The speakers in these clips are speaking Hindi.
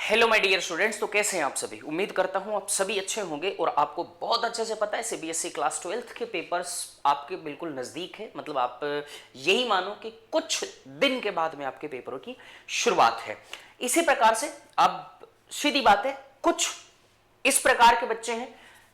Hello my dear students. तो कैसे हैं आप सभी? उम्मीद करता हूं आप सभी अच्छे होंगे और आपको बहुत अच्छे से पता है सीबीएसई क्लास 12th के पेपर्स आपके बिल्कुल नज़दीक है। मतलब आप यही मानो कि कुछ दिन के बाद में आपके पेपरों की शुरुआत है। इसी प्रकार से अब सीधी बात है, कुछ इस प्रकार के बच्चे हैं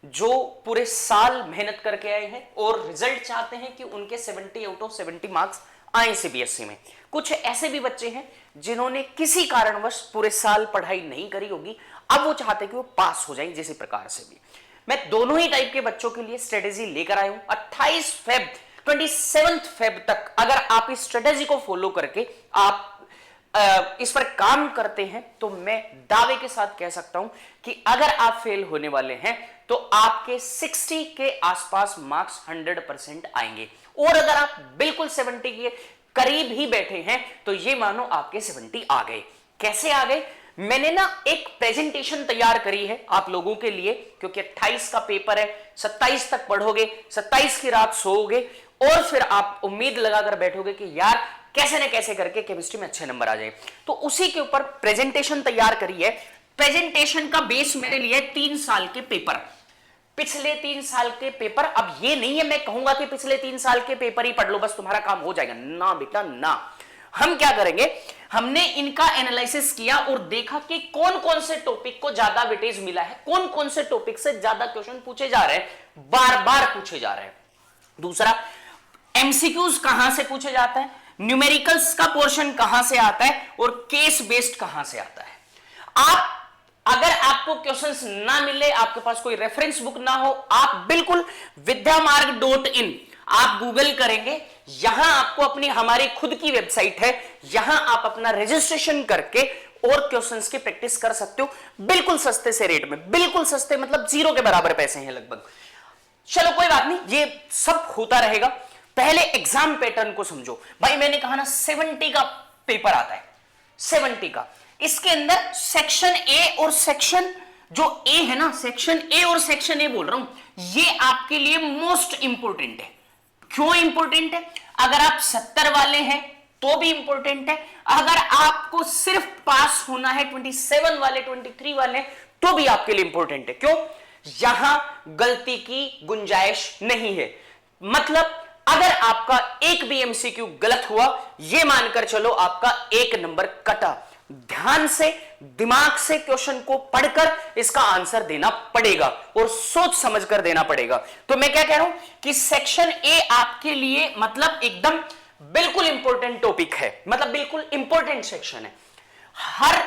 जो पूरे साल मेहनत करके आए हैं और रिजल्ट चाहते हैं कि उनके 70 आउट ऑफ 70 मार्क्स आए सीबीएसई में। कुछ ऐसे भी बच्चे हैं जिन्होंने किसी कारणवश पूरे साल पढ़ाई नहीं करी होगी, अब वो चाहते हैं कि वो पास हो जाएं। जिस प्रकार से भी मैं दोनों ही टाइप के बच्चों के लिए स्ट्रेटेजी लेकर आया हूं। 28 फेब 27 फेब तक अगर आप इस स्ट्रेटेजी को फॉलो करके आप इस पर काम करते हैं तो मैं दावे के साथ कह सकता हूं कि अगर आप फेल होने वाले हैं तो आपके 60 के आसपास मार्क्स 100% आएंगे। और अगर आप बिल्कुल 70 के करीब ही बैठे हैं तो ये मानो आपके 70 आ गए। कैसे आ गए? मैंने ना एक प्रेजेंटेशन तैयार करी है आप लोगों के लिए, क्योंकि 28 का पेपर है, 27 तक पढ़ोगे, 27 की रात सोओगे और फिर आप उम्मीद लगाकर बैठोगे कि यार कैसे ना कैसे करके केमिस्ट्री में अच्छे नंबर आ जाए। तो उसी के ऊपर प्रेजेंटेशन तैयार करी है। प्रेजेंटेशन का बेस मैंने लिया है 3 साल के पेपर, पिछले 3 साल के पेपर। अब ये नहीं है मैं कहूंगा कि पिछले 3 साल के पेपर ही पढ़ लो बस तुम्हारा काम हो जाएगा, ना बेटा ना। हम क्या करेंगे, हमने इनका एनालिसिस किया और देखा कि कौन कौन से टॉपिक को ज्यादा वेटेज मिला है, कौन कौन से टॉपिक से ज्यादा क्वेश्चन पूछे जा रहे हैं, बार बार पूछे जा रहे हैं। दूसरा, एमसीक्यूज कहां से पूछे जाता है, न्यूमेरिकल्स का पोर्शन कहां से आता है और केस बेस्ड कहां से आता है। आप अगर आपको क्वेश्चंस ना मिले, आपके पास कोई रेफरेंस बुक ना हो, आप बिल्कुल विद्यामार्ग.in आप गूगल करेंगे, यहां आपको अपनी हमारी खुद की वेबसाइट है, यहां आप अपना रजिस्ट्रेशन करके और क्वेश्चंस की प्रैक्टिस कर सकते हो बिल्कुल सस्ते से रेट में। बिल्कुल सस्ते मतलब 0 के बराबर पैसे हैं लगभग। चलो कोई बात नहीं, ये सब होता रहेगा। पहले एग्जाम पैटर्न को समझो भाई। मैंने कहा ना 70 का पेपर आता है, 70 का। इसके अंदर सेक्शन ए और सेक्शन जो ए है ना, सेक्शन ए और सेक्शन ए बोल रहा हूं, ये आपके लिए मोस्ट इंपोर्टेंट है। क्यों इंपोर्टेंट है? अगर आप 70 वाले हैं तो भी इंपोर्टेंट है, अगर आपको सिर्फ पास होना है 27 वाले 23 वाले तो भी आपके लिए इंपोर्टेंट है। क्यों? यहां गलती की गुंजाइश नहीं है। मतलब अगर आपका एक भी एमसीक्यू गलत हुआ, यह मानकर चलो आपका 1 नंबर कटा। ध्यान से दिमाग से क्वेश्चन को पढ़कर इसका आंसर देना पड़ेगा और सोच समझकर देना पड़ेगा। तो मैं क्या कह रहा हूं कि सेक्शन ए आपके लिए मतलब एकदम बिल्कुल इंपॉर्टेंट टॉपिक है, मतलब बिल्कुल इंपॉर्टेंट सेक्शन है। हर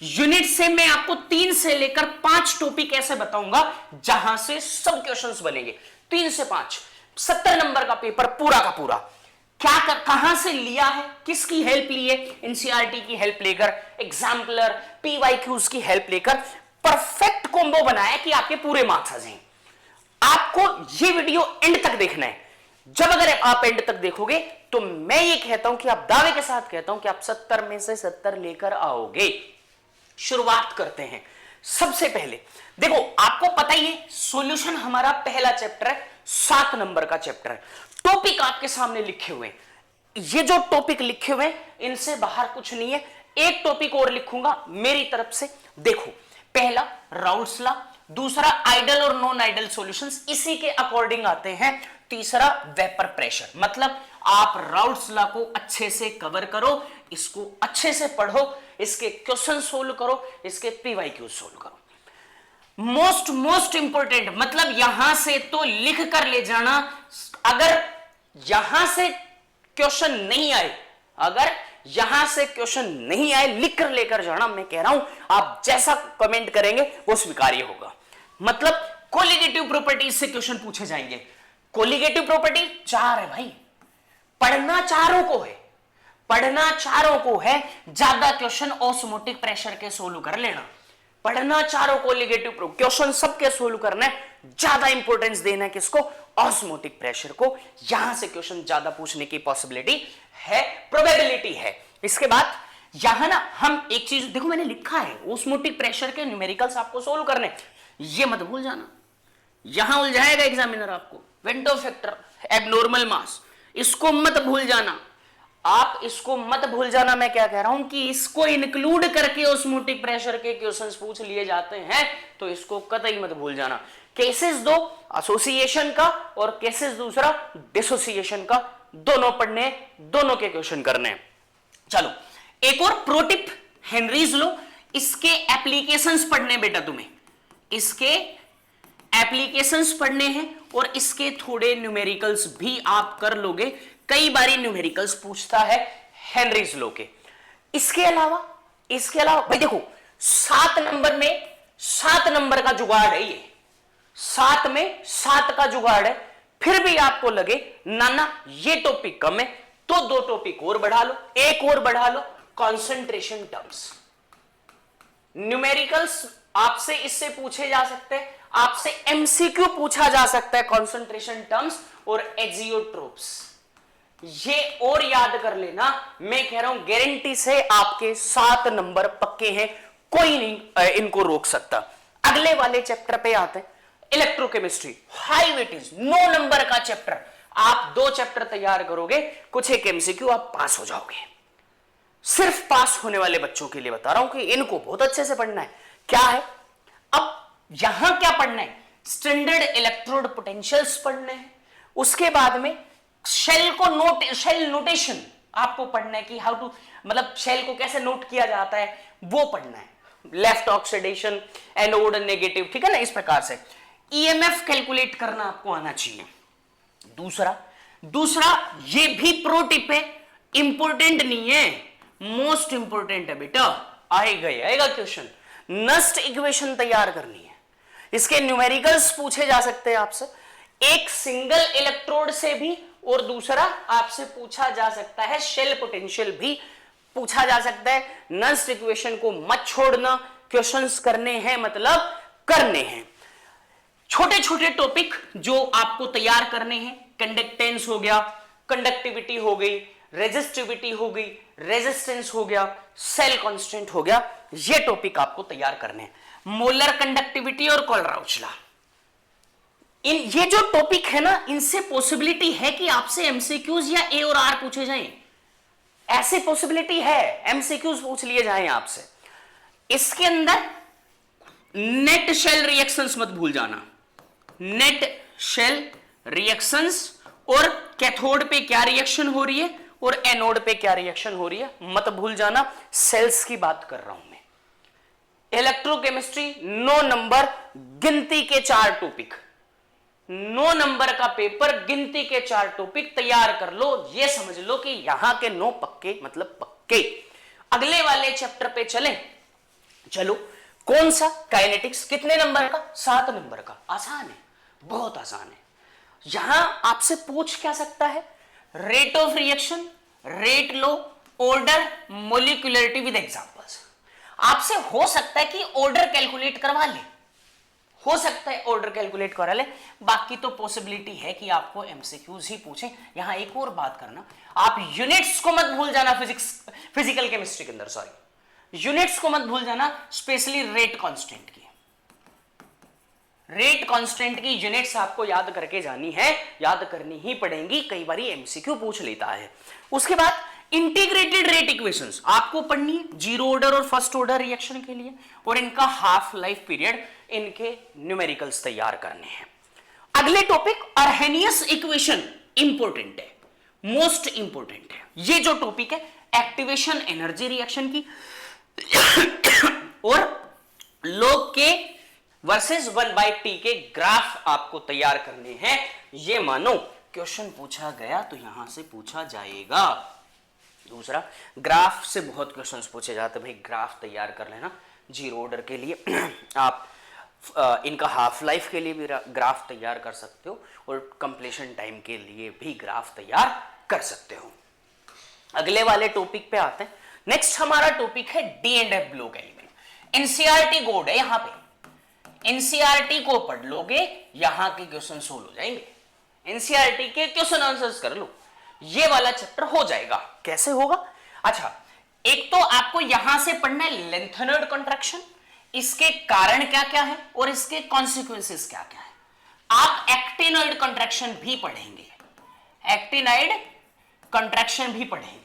यूनिट से मैं आपको 3 से लेकर 5 टॉपिक ऐसे बताऊंगा जहां से सब क्वेश्चंस बनेंगे। 3 से 5, 70 नंबर का पेपर पूरा का पूरा। कहां से लिया है, किसकी हेल्प ली है? एनसीईआरटी की हेल्प लेकर, एग्जाम्पलर, पीवाईक्यूज की हेल्प लेकर परफेक्ट कॉम्बो बनाया कि आपके पूरे मार्क्स आ जाएं। आपको ये वीडियो एंड तक देखना है। जब अगर आप एंड तक देखोगे तो मैं ये कहता हूं कि आप दावे के साथ कहता हूं कि आप 70 में से 70 लेकर आओगे। शुरुआत करते हैं। सबसे पहले देखो, आपको पता ही है सॉल्यूशन हमारा पहला चैप्टर है, 7 नंबर का चैप्टर है। टॉपिक आपके सामने लिखे हुए हैं, ये जो टॉपिक लिखे हुए हैं इनसे बाहर कुछ नहीं है। एक टॉपिक और लिखूंगा मेरी तरफ से। देखो, पहला राउल्ट्स लॉ, दूसरा आइडल और नॉन आइडल सॉल्यूशंस इसी के अकॉर्डिंग आते हैं, तीसरा वेपर प्रेशर। मतलब आप राउल्ट्स लॉ को अच्छे से कवर करो, इसको अच्छे से पढ़ो, इसके क्वेश्चन सोल्व करो, इसके पीवाईक्यू सोल्व करो। मोस्ट इंपोर्टेंट, मतलब यहां से तो लिख कर ले जाना। अगर यहां से क्वेश्चन नहीं आए, अगर यहां से क्वेश्चन नहीं आए, लिख कर लेकर जाना। मैं कह रहा हूं आप जैसा कमेंट करेंगे वो स्वीकार्य होगा। मतलब कोलिगेटिव प्रॉपर्टीज से क्वेश्चन पूछे जाएंगे। कोलिगेटिव प्रॉपर्टी 4 है भाई, पढ़ना चारों को है, पढ़ना चारों को है। ज्यादा क्वेश्चन ऑस्मोटिक प्रेशर के सोल्व कर लेना, पढ़ना चारों कोलिगेटिव क्वेश्चन सबके सोल्व करना है। ज्यादा इंपॉर्टेंस देना है किसको? ऑस्मोटिक प्रेशर को। यहां से क्वेश्चन ज्यादा पूछने की पॉसिबिलिटी है, प्रोबेबिलिटी है। इसके बाद यहां ना हम एक चीज देखो, मैंने लिखा है ऑस्मोटिक प्रेशर के न्यूमेरिकल्स आपको सोल्व करने, ये मत भूल जाना। यहां उलझाएगा एग्जामिनर आपको। वेंटो फैक्टर, एबनॉर्मल मास, इसको मत भूल जाना। आप इसको मत भूल जाना, मैं क्या कह रहा हूं कि इसको इंक्लूड करके ऑस्मोटिक प्रेशर के क्वेश्चंस पूछ लिए जाते हैं, तो इसको कतई मत भूल जाना। केसेस दो एसोसिएशन का और केसेस दूसरा डिसोसिएशन का, दोनों पढ़ने, दोनों के क्वेश्चन करने। चलो एक और प्रो टिप, हेनरीज लो, इसके एप्लीकेशंस पढ़ने बेटा, तुम्हें इसके एप्लीकेशंस पढ़ने हैं और इसके थोड़े न्यूमेरिकल्स भी आप कर लोगे, कई बारी न्यूमेरिकल्स पूछता है हेनरीज लो के। इसके अलावा भाई देखो 7 नंबर में 7 नंबर का जुगाड़ है, ये 7 में 7 का जुगाड़ है, फिर भी आपको लगे ना ये टॉपिक कम है, तो 2 टॉपिक और बढ़ा लो, एक और बढ़ा लो, कंसंट्रेशन टर्म्स। न्यूमेरिकल्स आपसे इससे पूछे जा सकते हैं, आपसे एमसीक्यू पूछा जा सकता है कंसंट्रेशन टर्म्स और एक्सियोट्रोप्स, ये और याद कर लेना। मैं कह रहा हूं गारंटी से आपके 7 नंबर पक्के हैं, कोई नहीं इनको रोक सकता। अगले वाले चैप्टर पे आते हैं, इलेक्ट्रोकेमिस्ट्री, हाई वेटेज 9 नंबर का चैप्टर। आप 2 चैप्टर तैयार करोगे, कुछ एक एमसीक्यू, आप पास हो जाओगे। सिर्फ पास होने वाले बच्चों के लिए बता रहा हूं कि इनको बहुत अच्छे से पढ़ना है। क्या है अब यहां क्या पढ़ना है, स्टैंडर्ड इलेक्ट्रोड पोटेंशियल्स पढ़ने हैं, उसके बाद में शेल नोटेशन आपको पढ़ना है कि हाउ टू, मतलब शेल को कैसे नोट किया जाता है वो पढ़ना है, लेफ्ट ऑक्सीडेशन, एनोड नेगेटिव, ठीक है ना, इस प्रकार से ईएमएफ कैलकुलेट करना आपको आना चाहिए। दूसरा ये भी प्रो टिप है, इंपॉर्टेंट नहीं है, मोस्ट इंपॉर्टेंट है बेटा, आएगा क्वेश्चन, नस्ट इक्वेशन तैयार करनी है। इसके न्यूमेरिकल्स पूछे जा सकते हैं आपसे, एक सिंगल इलेक्ट्रोड से भी, और दूसरा आपसे पूछा जा सकता है शेल पोटेंशियल भी पूछा जा सकता है। नस्ट इक्वेशन को मत छोड़ना, क्वेश्चंस करने हैं मतलब करने हैं। छोटे छोटे टॉपिक जो आपको तैयार करने हैं, कंडक्टेंस हो गया, कंडक्टिविटी हो गई, रेजिस्टिविटी हो गई, रेजिस्टेंस हो गया, सेल कांस्टेंट हो गया, ये टॉपिक आपको तैयार करने हैं। मोलर कंडक्टिविटी और कोलराउच लॉ, ये जो टॉपिक है ना, इनसे पॉसिबिलिटी है कि आपसे एमसीक्यूज या ए और आर पूछे जाएं, ऐसी पॉसिबिलिटी है, एमसीक्यूज पूछ लिए जाएं आपसे। इसके अंदर नेट शेल रिएक्शंस मत भूल जाना, नेट शेल रिएक्शंस, और कैथोड पे क्या रिएक्शन हो रही है और एनोड पे क्या रिएक्शन हो रही है मत भूल जाना। सेल्स की बात कर रहा हूं मैं। इलेक्ट्रोकेमिस्ट्री 9 नंबर, गिनती के 4 टॉपिक, 9 नंबर का पेपर, गिनती के 4 टॉपिक तैयार कर लो। ये समझ लो कि यहां के 9 पक्के मतलब पक्के। अगले वाले चैप्टर पे चलें, चलो कौन सा, काइनेटिक्स, कितने नंबर का, 7 नंबर का, आसान है, बहुत आसान है। यहां आपसे पूछ क्या सकता है, rate of reaction, rate low, order, molecularity with examples. आपसे हो सकता है कि ऑर्डर कैलकुलेट करवा ले, हो सकता है ऑर्डर कैलकुलेट करा ले, बाकी तो पॉसिबिलिटी है कि आपको एमसीक्यूज ही पूछे। यहां एक और बात करना, आप यूनिट्स को मत भूल जाना, फिजिकल केमिस्ट्री के अंदर, सॉरी, यूनिट्स को मत भूल जाना, स्पेशली रेट कांस्टेंट की, रेट कांस्टेंट की यूनिट्स आपको याद करके जानी है, याद करनी ही पड़ेंगी, कई बार एमसीक्यू पूछ लेता है। उसके बाद इंटीग्रेटेड रेट इक्वेशंस आपको पढ़नी है, जीरो ऑर्डर और फर्स्ट ऑर्डर रिएक्शन के लिए, और इनका हाफ लाइफ पीरियड, इनके न्यूमेरिकल्स तैयार करने हैं। अगले टॉपिक अर्हेनियस इक्वेशन, इंपॉर्टेंट है, मोस्ट इंपॉर्टेंट है। ये जो टॉपिक है एक्टिवेशन एनर्जी रिएक्शन की और लॉग के वर्सेस 1/T के ग्राफ आपको तैयार करने हैं। ये मानो क्वेश्चन पूछा गया तो यहां से पूछा जाएगा। दूसरा, ग्राफ से बहुत क्वेश्चंस पूछे जाते हैं, भाई ग्राफ तैयार कर लेना। जीरो ऑर्डर के लिए आप इनका हाफ लाइफ के लिए भी ग्राफ तैयार कर सकते हो और कंप्लीशन टाइम के लिए भी ग्राफ तैयार कर सकते हो। अगले वाले टॉपिक पे आते हैं। नेक्स्ट हमारा टॉपिक है D and F block element. NCERT board है, यहां पे एनसीईआरटी को पढ़ लोगे, यहां के क्वेश्चन सोल्व हो जाएंगे। एनसीईआरटी के क्वेश्चन आंसर्स कर लो, ये वाला चैप्टर हो जाएगा। कैसे होगा? अच्छा, एक तो आपको यहां से पढ़ना है लेंथेनॉइड कॉन्ट्रैक्शन, इसके कारण क्या क्या है और इसके कॉन्सिक्वेंसेस क्या क्या है। आप एक्टिनॉइड कॉन्ट्रैक्शन भी पढ़ेंगे, एक्टिनॉइड कॉन्ट्रैक्शन भी पढ़ेंगे।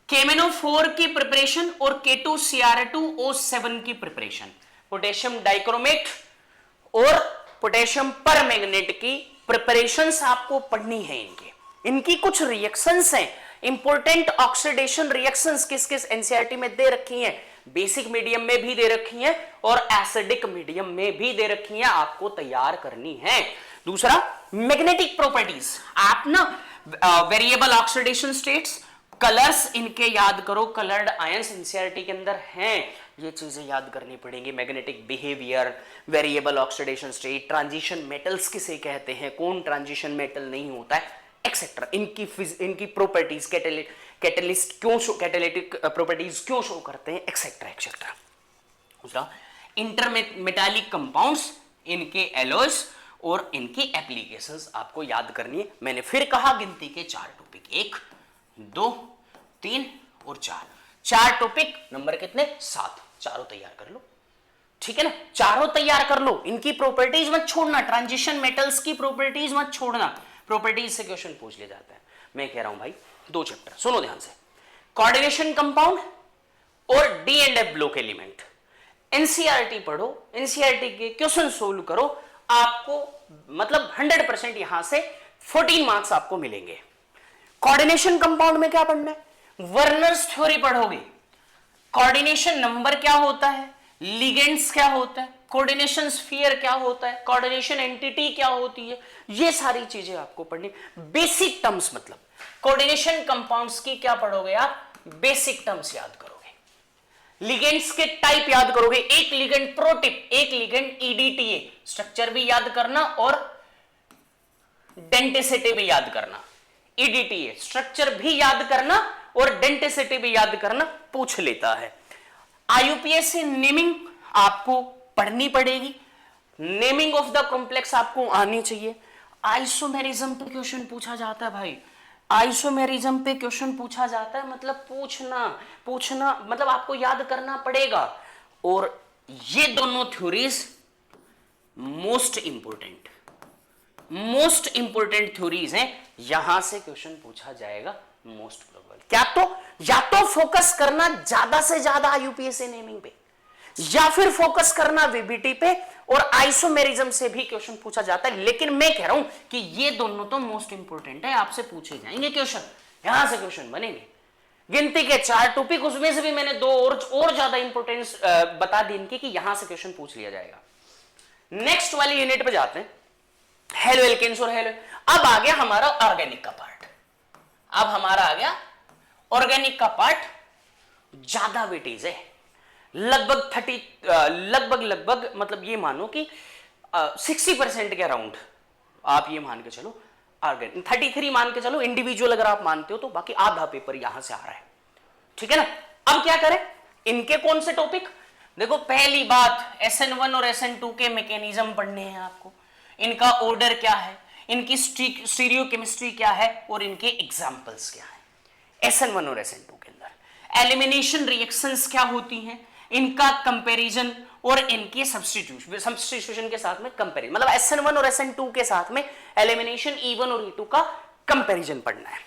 KMnO4 की प्रिपरेशन और K2Cr2O7 की प्रिपरेशन, पोटेशियम डाइक्रोमेट और पोटेशियम परमैंगनेट की प्रिपरेशंस आपको पढ़नी है। इनकी कुछ रिएक्शंस हैं, इंपॉर्टेंट ऑक्सीडेशन रिएक्शंस किस किस एनसीईआरटी में दे रखी हैं, बेसिक मीडियम में भी दे रखी हैं और एसिडिक मीडियम में भी दे रखी हैं, आपको तैयार करनी है। दूसरा, मैग्नेटिक प्रॉपर्टीज, आप ना वेरिएबल ऑक्सीडेशन स्टेट्स, कलर्स इनके याद करो, कलर्ड आयंस एनसीईआरटी के अंदर हैं, ये चीजें याद करनी पड़ेंगी। Magnetic behaviour, variable oxidation state, transition metals किसे कहते हैं, कौन ट्रांजिशन मेटल नहीं होता है, एक्सेट्रा, इनकी प्रॉपर्टीज, कैटलिस्ट क्यों शो, कैटालिटिक प्रॉपर्टीज क्यों शो करते हैं, एक्सेट्रा एक्सेट्रा। दूसरा, इंटरमेटालिक कंपाउंड्स, इनके एलॉयज और इनकी एप्लीकेशंस आपको याद करनी है। मैंने फिर कहा गिनती के 4 टॉपिक, 1 2 3 और 4 टॉपिक, नंबर कितने, 7, चारों तैयार कर लो, ठीक है ना, चारों तैयार कर लो। इनकी प्रॉपर्टीज मत छोड़ना, ट्रांजिशन मेटल्स की प्रॉपर्टीज मत छोड़ना, प्रॉपर्टीज से क्वेश्चन पूछ ले जाता है। मैं कह रहा हूं भाई 2 चैप्टर सुनो ध्यान से, कोऑर्डिनेशन कंपाउंड और D and F block element. NCERT पढ़ो, एनसीईआरटी के क्वेश्चन सोल्व करो, आपको मतलब 100% यहां से 14 मार्क्स आपको मिलेंगे। कोऑर्डिनेशन कंपाउंड में क्या पढ़ना है, वर्नर्स थ्योरी पढ़ोगे, कोऑर्डिनेशन नंबर क्या होता है, लिगेंड्स क्या होता है, कोऑर्डिनेशन स्फीयर क्या होता है, कोऑर्डिनेशन एंटिटी क्या होती है, ये सारी चीजें आपको पढ़नी। बेसिक टर्म्स मतलब कोऑर्डिनेशन कंपाउंड्स की क्या पढ़ोगे आप, बेसिक टर्म्स याद करोगे, लिगेंड्स के टाइप याद करोगे, एक लिगेंड प्रोटिप, एक लिगेंड ईडीटीए, स्ट्रक्चर भी याद करना और डेंटिसिटी भी याद करना। ईडीटीए स्ट्रक्चर भी याद करना और डेंटिसिटी भी याद करना, पूछ लेता है। आईयूपीएससी नेमिंग आपको पढ़नी पड़ेगी, नेमिंग ऑफ द कॉम्प्लेक्स आपको आनी चाहिए। आइसोमेरिज्म पे क्वेश्चन पूछा जाता है भाई, आइसोमेरिज्म पे क्वेश्चन पूछा जाता है, मतलब पूछना मतलब आपको याद करना पड़ेगा। और ये दोनों थ्योरीज मोस्ट इंपोर्टेंट थ्योरीज हैं, यहां से क्वेश्चन पूछा जाएगा मोस्ट प्रोबेबल। क्या तो या तो फोकस करना ज्यादा से ज्यादा यूपीएससी नेमिंग पे, या फिर फोकस करना वीबीटी पे, और आइसोमेरिज्म से भी क्वेश्चन पूछा जाता है। लेकिन मैं कह रहा हूं कि ये दोनों तो मोस्ट इंपोर्टेंट है, आपसे पूछे जाएंगे क्वेश्चन, यहां से क्वेश्चन बनेंगे। गिनती के 4 टॉपिक, उसमें से भी मैंने 2 और ज्यादा इंपोर्टेंस बता दी इनकी, कि यहां से क्वेश्चन पूछ लिया जाएगा। नेक्स्ट वाली यूनिट पे जाते हैं, हेलो एल्केन्स और हेलो। अब आ गया हमारा ऑर्गेनिक का पार्ट, अब हमारा आ गया ऑर्गेनिक का पार्ट, ज्यादा वेटेज है, लगभग मतलब ये मानो कि 60% के अराउंड आप ये मान के चलो, ऑर्गेनिक 33 मान के चलो, इंडिविजुअल अगर आप मानते हो तो, बाकी आधा पेपर यहां से आ रहा है, ठीक है ना। अब क्या करें, इनके कौन से टॉपिक, देखो पहली बात SN1 और SN2 के मैकेनिज्म पढ़ने हैं आपको, इनका ऑर्डर क्या है, इनकी स्टीरियोकेमिस्ट्री क्या है और इनके एग्जांपल्स क्या है। SN1 और SN2 के अंदर एलिमिनेशन रिएक्शंस क्या होती हैं, इनका कंपैरिजन और इनके सब्स्टिट्यूशन के साथ में कंपैरिजन, मतलब SN1 और SN2 के साथ में एलिमिनेशन E1 और E2 का कंपैरिजन पढ़ना है।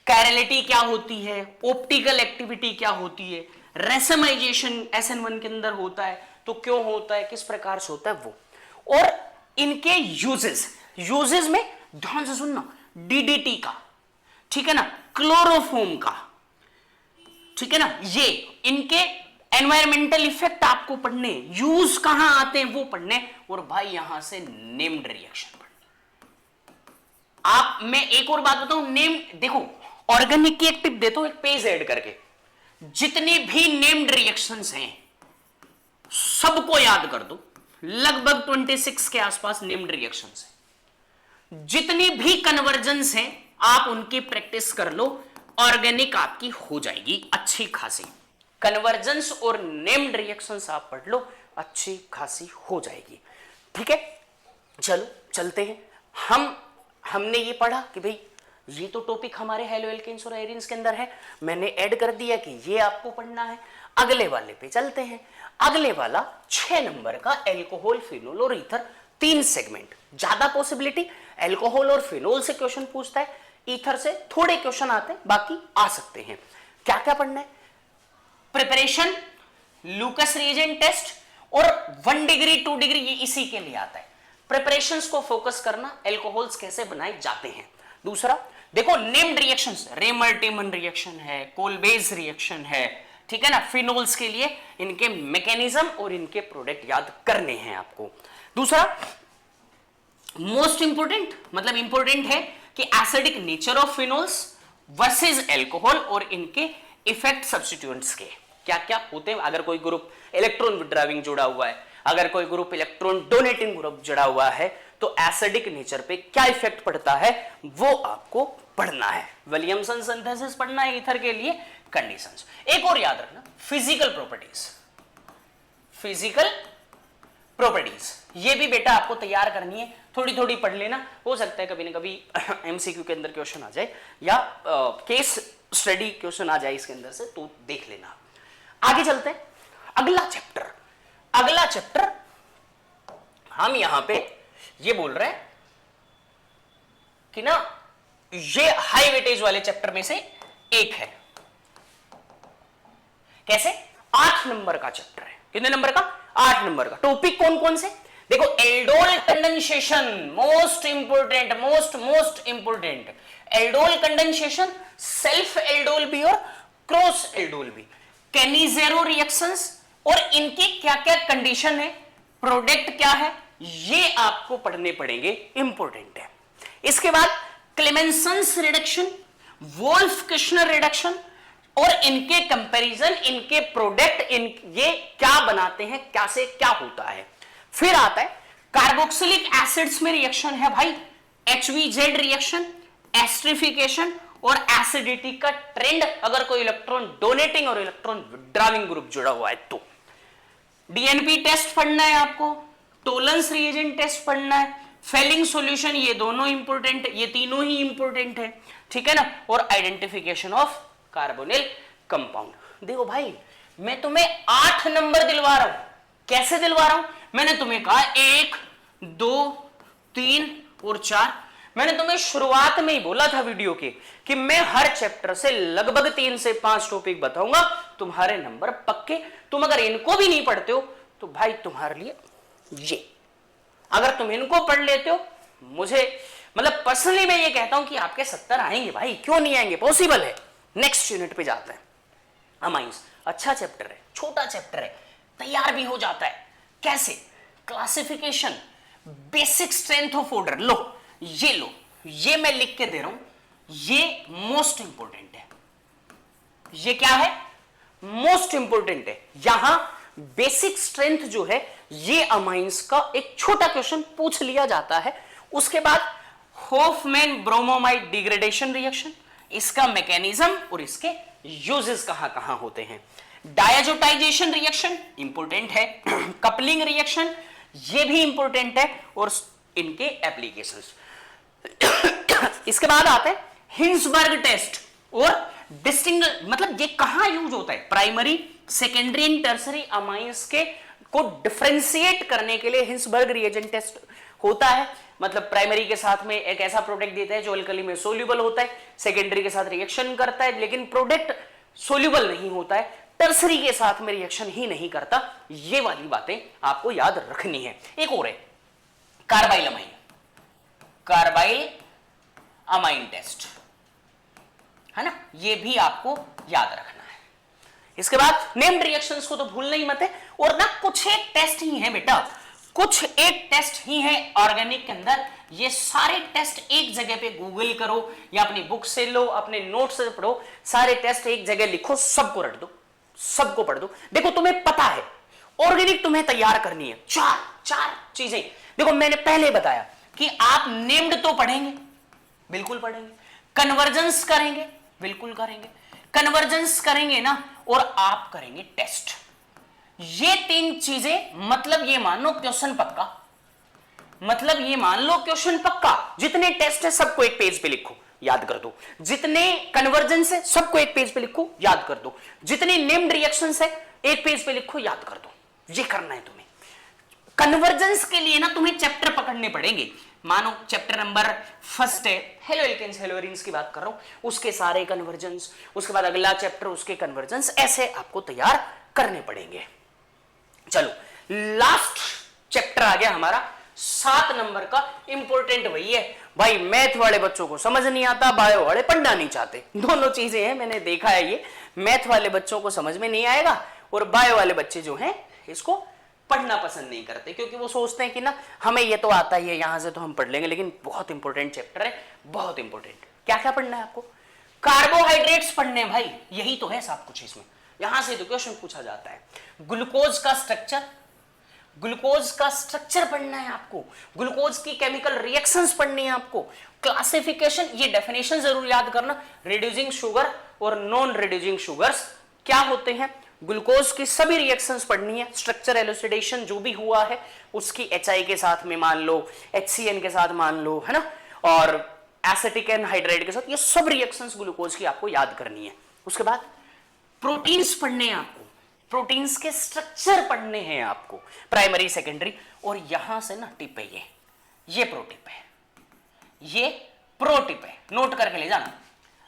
कैरलिटी क्या होती है, ऑप्टिकल एक्टिविटी क्या होती है, रेसमाइजेशन SN1 के अंदर होता है तो क्यों होता है, किस प्रकार से होता है वो, और इनके यूजेस में ध्यान से सुनना, DDT का, ठीक है ना, क्लोरोफॉर्म का, ठीक है ना, ये इनके एनवायरमेंटल इफेक्ट आपको पढ़ने, यूज कहां आते हैं वो पढ़ने, और भाई यहां से नेम्ड रिएक्शन पढ़ने। आप, मैं एक और बात बताऊं, नेम देखो, ऑर्गेनिक की एक टिप देता हूं, एक पेज ऐड करके, जितने भी नेम्ड रिएक्शंस हैं सबको याद कर दो, लगभग 26 के आसपास नेम्ड रिएक्शंस हैं। जितनी भी कन्वर्जेंस हैं आप उनकी प्रैक्टिस कर लो, ऑर्गेनिक आपकी हो जाएगी अच्छी खासी। कन्वर्जेंस और नेम्ड रिएक्शंस आप पढ़ लो, अच्छी खासी हो जाएगी, ठीक है। चलो चलते हैं, हमने ये पढ़ा कि भाई ये तो टॉपिक हमारे हेलो एल्केन्स और एरीन्स के अंदर है, मैंने ऐड कर दिया कि ये आपको पढ़ना है। अगले वाले पे चलते हैं, अगले वाला 6 नंबर का एल्कोहल, फिनोल और ईथर, 3 सेगमेंट, ज्यादा पॉसिबिलिटी एल्कोहल और फिनोल से क्वेश्चन पूछता है, ईथर से थोड़े क्वेश्चन आते हैं, बाकी आ सकते हैं। क्या क्या पढ़ना है? प्रिपरेशन, लूकस रिएजेंट टेस्ट और 1 डिग्री 2 डिग्री, ये इसी के लिए आता है। प्रिपरेशंस को फोकस करना, एल्कोहल्स कैसे बनाए जाते हैं। दूसरा देखो नेम्ड रिएक्शंस, रेमर टेमन रिएक्शन है, कोलबेज रिएक्शन है, ठीक है ना, फिनोल्स के लिए इनके मैकेनिज्म और इनके प्रोडक्ट याद करने हैं आपको। दूसरा मोस्ट इंपोर्टेंट, मतलब इंपोर्टेंट है कि acidic nature of phenols versus alcohol और इनके इफेक्ट सब्स्टिट्यूएंट्स के क्या क्या होते हैं। अगर कोई ग्रुप इलेक्ट्रॉन विड्राविंग जुड़ा हुआ है, अगर कोई ग्रुप इलेक्ट्रॉन डोनेटिंग ग्रुप जुड़ा हुआ है, तो एसिडिक नेचर पे क्या इफेक्ट पड़ता है वो आपको पढ़ना है। विलियमसन सिंथेसिस पढ़ना है ईथर के लिए, कंडीशंस। एक और याद रखना, फिजिकल प्रॉपर्टीज, फिजिकल प्रॉपर्टीज ये भी बेटा आपको तैयार करनी है, थोड़ी थोड़ी पढ़ लेना, हो सकता है कभी ना कभी एमसीक्यू के अंदर क्वेश्चन आ जाए या केस स्टडी क्वेश्चन आ जाए इसके अंदर से, तो देख लेना। आगे चलते हैं, अगला चैप्टर। अगला चैप्टर हम यहां पे ये बोल रहे हैं कि ना ये हाई वेटेज वाले चैप्टर में से एक है। कैसे? 8 नंबर का चैप्टर है। कितने नंबर का? 8 नंबर का। टॉपिक कौन कौन से देखो, aldol condensation, most important, most important, aldol condensation, self aldol भी और क्रॉस एल्डोल भी, केनिजेरो रिएक्शंस और इनके क्या क्या कंडीशन है, प्रोडक्ट क्या है, ये आपको पढ़ने पड़ेंगे, इंपोर्टेंट है। इसके बाद क्लेमेंसन्स रिडक्शन, वोल्फ किश्नर रिडक्शन और इनके कंपैरिजन, इनके प्रोडक्ट, ये क्या बनाते हैं, क्या से क्या होता है। फिर आता है कार्बोक्सिलिक एसिड्स में रिएक्शन है भाई, HVZ रिएक्शन, एस्ट्रिफिकेशन और एसिडिटी का ट्रेंड, अगर कोई इलेक्ट्रॉन डोनेटिंग और इलेक्ट्रॉन विड्राविंग ग्रुप जुड़ा हुआ है तो। डीएनपी टेस्ट पढ़ना है आपको, टोलेंस रिएजेंट टेस्ट पढ़ना है, फेलिंग सॉल्यूशन, ये दोनों इंपोर्टेंट, ये तीनों ही इंपोर्टेंट है, ठीक है ना, और आइडेंटिफिकेशन ऑफ कार्बोनिल कंपाउंड। देखो भाई मैं तुम्हें 8 नंबर दिलवा रहा हूं। कैसे दिलवा रहा हूं? मैंने तुम्हें कहा 1 2 3 और 4। मैंने तुम्हें शुरुआत में ही बोला था वीडियो के कि मैं हर चैप्टर से लगभग 3 से 5 टॉपिक बताऊंगा, तुम्हारे नंबर पक्के। तुम अगर इनको भी नहीं पढ़ते हो तो भाई तुम्हारे लिए ये, अगर तुम इनको पढ़ लेते हो, मुझे मतलब पर्सनली मैं ये कहता हूं कि आपके 70 आएंगे भाई, क्यों नहीं आएंगे, पॉसिबल है। नेक्स्ट यूनिट पे जाते हैं। अमाइंस अच्छा चैप्टर है, छोटा चैप्टर है, तैयार भी हो जाता है। कैसे? Classification, basic strength of order, लो ये मैं लिख के दे रहा हूं, ये मोस्ट इंपोर्टेंट है। ये क्या है? मोस्ट इंपोर्टेंट है। यहां बेसिक स्ट्रेंथ जो है ये अमाइंस का एक छोटा क्वेश्चन पूछ लिया जाता है। उसके बाद होफमैन ब्रोमोमाइड डिग्रेडेशन रिएक्शन, इसका मैकेनिज्म और इसके यूजेस कहां कहां होते हैं। डायजोटाइजेशन रिएक्शन इंपोर्टेंट है, कपलिंग रिएक्शन ये भी इंपोर्टेंट है और इनके एप्लीकेशंस। इसके बाद आते हैं हिंसबर्ग टेस्ट और डिस्टिंग, मतलब ये कहां यूज होता है, primary, secondary and tertiary amines के को डिफरेंशिएट करने के लिए हिंसबर्ग रिएजेंट टेस्ट होता है। मतलब प्राइमरी के साथ में एक ऐसा प्रोडक्ट देता है जो अल्कली में सोल्यूबल होता है, सेकेंडरी के साथ रिएक्शन करता है लेकिन प्रोडक्ट सोल्यूबल नहीं होता है, टर्सरी के साथ में रिएक्शन ही नहीं करता। ये वाली बातें आपको याद रखनी है। एक और है carbylamine, carbylamine test है ना, ये भी आपको याद रखना है। इसके बाद नेम्ड रिएक्शंस को तो भूलना ही मत है। और ना कुछ एक टेस्ट ही है बेटा, कुछ एक टेस्ट ही है ऑर्गेनिक के अंदर। ये सारे टेस्ट एक जगह पे गूगल करो या अपनी बुक से लो, अपने नोट से पढ़ो, सारे टेस्ट एक जगह लिखो, सबको रट दो, सबको पढ़ दो। देखो तुम्हें पता है ऑर्गेनिक तुम्हें तैयार करनी है, चार चीजें। देखो मैंने पहले बताया कि आप नेम्ड तो पढ़ेंगे, बिल्कुल पढ़ेंगे, कन्वर्जेंस करेंगे, बिल्कुल करेंगे, कन्वर्जेंस करेंगे ना, और आप करेंगे टेस्ट। ये 3 चीजें, मतलब ये मान लो क्वेश्चन पक्का, मतलब ये मान लो क्वेश्चन पक्का। जितने टेस्ट है सबको एक पेज पे लिखो, याद कर दो। जितने कन्वर्जेंस है सबको एक पेज पे लिखो, याद कर दो। जितने नेम्ड रिएक्शंस है एक पेज पे लिखो, याद कर दो। ये करना है तुम्हें। कन्वर्जेंस के लिए ना तुम्हें चैप्टर पकड़ने पड़ेंगे। मानो चैप्टर नंबर फर्स्ट है हेलो एल्केन्स हेलो एरीन्स की बात कर रहा हूं, उसके सारे कन्वर्जेंस, उसके बाद अगला चैप्टर उसके कन्वर्जेंस, ऐसे आपको तैयार करने पड़ेंगे। चलो लास्ट चैप्टर आ गया हमारा 7 नंबर का, इंपॉर्टेंट वही है भाई। मैथ वाले बच्चों को समझ नहीं आता, बायो वाले पढ़ना नहीं चाहते, दोनों चीजें हैं, मैंने देखा है ये। मैथ वाले बच्चों को समझ में नहीं आएगा और बायो वाले बच्चे जो हैं इसको पढ़ना पसंद नहीं करते, क्योंकि वो सोचते हैं कि ना हमें ये तो आता ही है, यहां से तो हम पढ़ लेंगे। लेकिन बहुत इंपॉर्टेंट चैप्टर है, बहुत इंपॉर्टेंट। क्या क्या पढ़ना है आपको? कार्बोहाइड्रेट्स पढ़ने हैं भाई, यही तो है सब कुछ इसमें। यहां से तो क्वेश्चन पूछा जाता है। ग्लूकोज का स्ट्रक्चर, ग्लूकोज का स्ट्रक्चर पढ़ना है आपको, ग्लूकोज की केमिकल रिएक्शंस पढ़नी है आपको, क्लासिफिकेशन, ये डेफिनेशन जरूर याद करना। रिड्यूसिंग शुगर और नॉन रिड्यूसिंग शुगर्स क्या होते हैं, ग्लूकोज की सभी रिएक्शंस पढ़नी है। स्ट्रक्चर एलुसिडेशन जो भी हुआ है उसकी HI के साथ में मान लो, HCN के साथ मान लो, है ना, और एसिटिक एनहाइड्राइड के साथ, ये सब रिएक्शंस ग्लूकोज की आपको याद करनी है। उसके बाद प्रोटीन्स पढ़ने हैं आपको, प्रोटीन्स के स्ट्रक्चर पढ़ने हैं आपको, प्राइमरी सेकेंडरी। और यहां से ना टिप है, ये प्रोटिप है, ये प्रोटिप है, नोट करके ले जाना।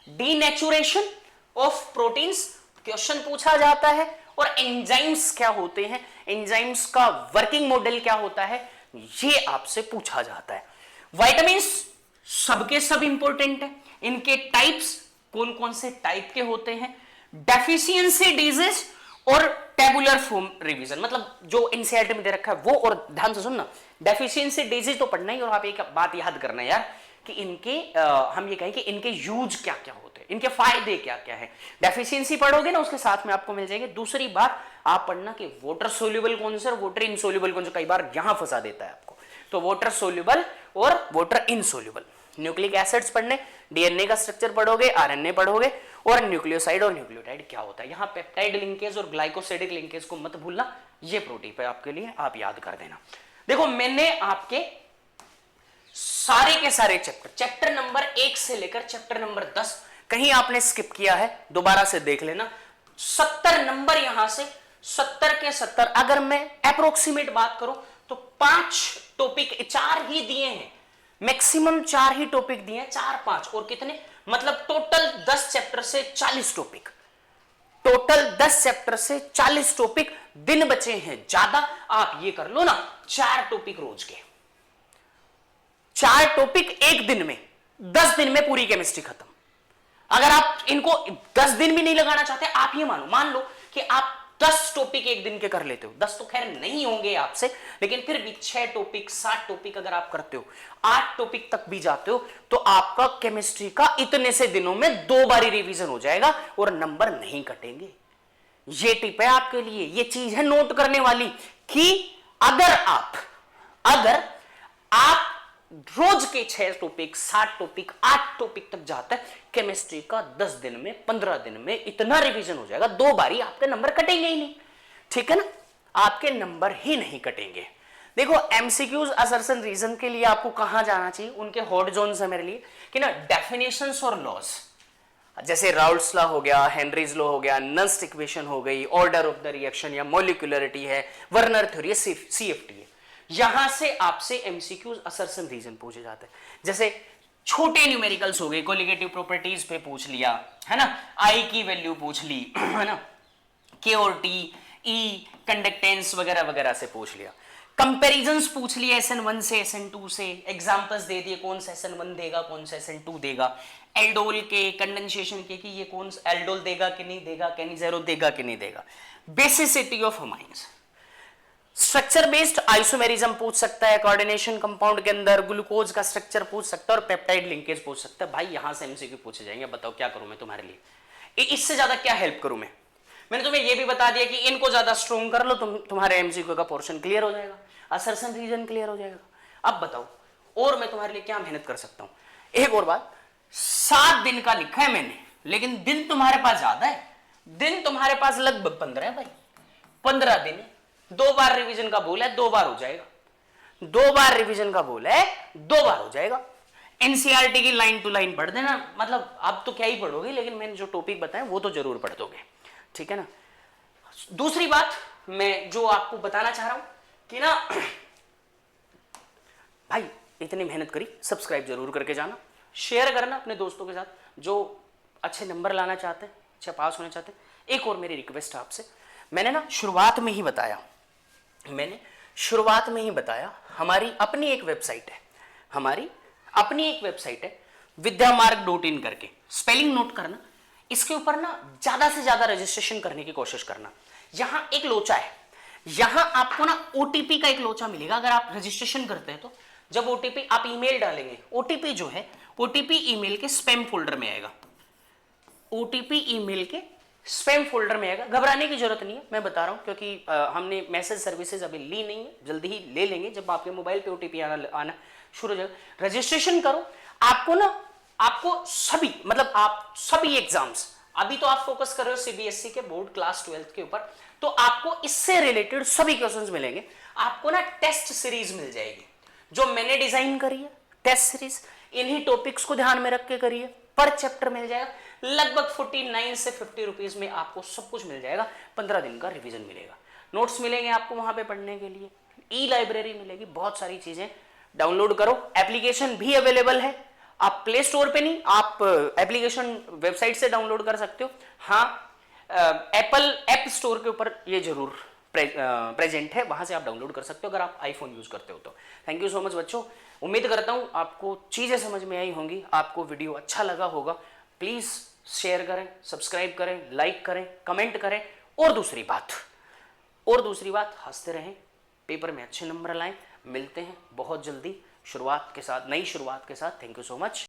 डीनेचुरेशन ऑफ प्रोटीन्स क्वेश्चन पूछा जाता है, और एंजाइम्स क्या होते हैं, एंजाइम्स का वर्किंग मॉडल क्या होता है, ये आपसे पूछा जाता है। विटामिन्स सबके सब इंपॉर्टेंट है, इनके टाइप्स कौन कौन से टाइप के होते हैं, डेफिशिएंसी डिजीज और टेबुलर फॉर्म रिवीजन, मतलब जो एनसीईआरटी में दे रखा है वो। और ध्यान से सुनना, डेफिशिएंसी डिजीज तो पढ़ना ही, और आप एक बात याद करना यार कि इनके हम ये कहें कि इनके यूज क्या क्या होते हैं, इनके फायदे क्या क्या है। डेफिशिएंसी पढ़ोगे ना उसके साथ में आपको मिल जाएंगे। दूसरी बात आप पढ़ना कि वाटर सोल्यूबल कौन से और वाटर इनसोल्यूबल कौन से, कई बार यहां फंसा देता है आपको। तो वाटर सोल्यूबल और वाटर इनसोल्यूबल। न्यूक्लिक एसिड्स पढ़ने, डीएनए का स्ट्रक्चर पढ़ोगे, आरएनए पढ़ोगे, और न्यूक्लियोसाइड और न्यूक्लियोटाइड क्या होता है। यहां पेप्टाइड लिंकेज और ग्लाइकोसाइडिक लिंकेज को मत भूलना, ये प्रोटीन है आपके लिए, आप याद कर देना। देखो मैंने आपके सारे के सारे चैप्टर नंबर 1 से लेकर चैप्टर नंबर 10, कहीं आपने स्किप किया है दोबारा से देख लेना। 70 नंबर यहां से 70 के 70, अगर मैं अप्रोक्सीमेट बात करूं तो 5 टॉपिक 4 ही दिए हैं, मैक्सिमम 4 ही टॉपिक दिए हैं, 4-5, और कितने, मतलब टोटल 10 चैप्टर से 40 टॉपिक, टोटल 10 चैप्टर से 40 टॉपिक। दिन बचे हैं ज्यादा, आप ये कर लो ना, 4 टॉपिक रोज के, 4 टॉपिक एक दिन में, 10 दिन में पूरी केमिस्ट्री खत्म। अगर आप इनको 10 दिन भी नहीं लगाना चाहते, आप ये मान लो कि आप 10 टॉपिक एक दिन के कर लेते हो, 10 तो खैर नहीं होंगे आपसे, लेकिन फिर भी 6 टॉपिक 7 टॉपिक अगर आप करते हो, 8 टॉपिक तक भी जाते हो, तो आपका केमिस्ट्री का इतने से दिनों में 2 बारी रिवीजन हो जाएगा और नंबर नहीं कटेंगे। ये टिप है आपके लिए, ये चीज है नोट करने वाली कि अगर आप रोज के 6 टॉपिक 7 टॉपिक 8 टॉपिक तक जाता है केमिस्ट्री का, 10 दिन में 15 दिन में इतना रिवीजन हो जाएगा, 2 बारी आपके नंबर कटेंगे ही नहीं। ठीक है ना, आपके नंबर ही नहीं कटेंगे। देखो एमसीक्यूज असर्शन रीजन के लिए आपको कहां जाना चाहिए, उनके हॉट जोन है मेरे लिए कि ना डेफिनेशंस और लॉज, जैसे राउल्ट्स लॉ हो गया, हेनरीज लॉ हो गया, नस्ट इक्वेशन हो गई, ऑर्डर ऑफ द रिएक्शन या मॉलिक्यूलरिटी है, वर्नर थ्योरी, सीएफटी है। यहां से आपसे एमसीक्यूज असर्शन रीजन पूछे जाते हैं। जैसे छोटे न्यूमेरिकल्स हो गए, कोलिगेटिव प्रॉपर्टीज पे पूछ लिया, है ना, आई की वैल्यू पूछ ली, है ना, के और टी, ई, कंडक्टेंस वगैरह वगैरह से पूछ लिया। कंपैरिजंस पूछ लिए SN1 से SN2 से, एग्जांपल्स दे दिए कौन सा SN1 देगा कौन सा SN2 देगा, एल्डोल के, कंडेंसेशन के कि ये कौन सा एल्डोल देगा कि नहीं देगा, केनिजेरो देगा कि नहीं देगा, basicity of amines, structure based isomerism पूछ सकता है, कोऑर्डिनेशन कंपाउंड के अंदर ग्लूकोज का स्ट्रक्चर पूछ सकता है, और पेप्टाइड लिंकेज पूछ सकता है। भाई यहां से एमसीक्यू पूछे जाएंगे, बताओ क्या करूं मैं तुम्हारे लिए, इससे ज्यादा क्या हेल्प करूं मैं। मैंने तुम्हें यह भी बता दिया कि इनको ज्यादा स्ट्रॉन्ग कर लो, तुम्हारे एमसीक्यू का पोर्शन क्लियर हो जाएगा, असर्शन रीजन क्लियर हो जाएगा। अब बताओ और मैं तुम्हारे लिए क्या मेहनत कर सकता हूं। एक और बात, 7 दिन का लिखा है मैंने, लेकिन दिन तुम्हारे पास ज्यादा है, दिन तुम्हारे पास लगभग 15 है भाई, 15 दिन, 2 बार रिवीजन का बोल है, 2 बार हो जाएगा, 2 बार रिवीजन का बोल है, 2 बार हो जाएगा। एनसीईआरटी की लाइन टू लाइन पढ़ देना, मतलब आप तो क्या ही पढ़ोगे, लेकिन मैंने जो टॉपिक बताया वो तो जरूर पढ़ दोगे। ठीक है ना। दूसरी बात मैं जो आपको बताना चाह रहा हूं कि ना भाई इतनी मेहनत करी, सब्सक्राइब जरूर करके जाना, शेयर करना अपने दोस्तों के साथ जो अच्छे नंबर लाना चाहते हैं, अच्छे पास होना चाहते हैं। एक और मेरी रिक्वेस्ट है आपसे, मैंने ना शुरुआत में ही बताया, हमारी अपनी एक वेबसाइट है, vidyamaarg.in करके, स्पेलिंग नोट करना, इसके ऊपर ना ज्यादा से ज्यादा रजिस्ट्रेशन करने की कोशिश करना। यहां एक लोचा है, यहां आपको ना ओटीपी का एक लोचा मिलेगा अगर आप रजिस्ट्रेशन करते हैं तो। जब ओटीपी आप ईमेल डालेंगे, ओटीपी जो है, ओटीपी ईमेल के स्पैम फोल्डर में आएगा, ओटीपी ईमेल के स्पैम फोल्डर में आएगा। घबराने की जरूरत नहीं है, मैं बता रहा हूं, क्योंकि हमने मैसेज सर्विसेज अभी ली नहीं है, जल्दी ही ले लेंगे जब आपके मोबाइल पे ओटीपी आना शुरू हो जाएगा। रजिस्ट्रेशन करो, आपको सभी, मतलब आप सभी एग्जाम्स, अभी तो आप फोकस कर रहे हो सीबीएसई के बोर्ड क्लास 12 के ऊपर, तो आपको इससे रिलेटेड सभी क्वेश्चंस मिलेंगे। आपको ना टेस्ट सीरीज मिल जाएगी जो मैंने डिजाइन करी है, टेस्ट सीरीज, इन्हीं टॉपिक्स को ध्यान में रख के करिए, पर चैप्टर मिल जाएगा, लगभग 49 से 50 रुपीज में आपको सब कुछ मिल जाएगा। 15 दिन का रिवीजन मिलेगा, नोट्स मिलेंगे आपको वहां पे पढ़ने के लिए, ई लाइब्रेरी मिलेगी, बहुत सारी चीजें। डाउनलोड करो, एप्लीकेशन भी अवेलेबल है, आप प्ले स्टोर पे नहीं, आप एप्लीकेशन वेबसाइट से डाउनलोड कर सकते हो। हाँ, एप्पल ऐप स्टोर के ऊपर ये जरूर प्रेजेंट है, वहां से आप डाउनलोड कर सकते हो अगर आप आईफोन यूज करते हो तो। थैंक यू सो मच बच्चों, उम्मीद करता हूं आपको चीजें समझ में आई होंगी, आपको वीडियो अच्छा लगा होगा। प्लीज शेयर करें, सब्सक्राइब करें, लाइक करें, कमेंट करें, और दूसरी बात हंसते रहें, पेपर में अच्छे नंबर लाएं। मिलते हैं बहुत जल्दी शुरुआत के साथ, नई शुरुआत के साथ। Thank you so much.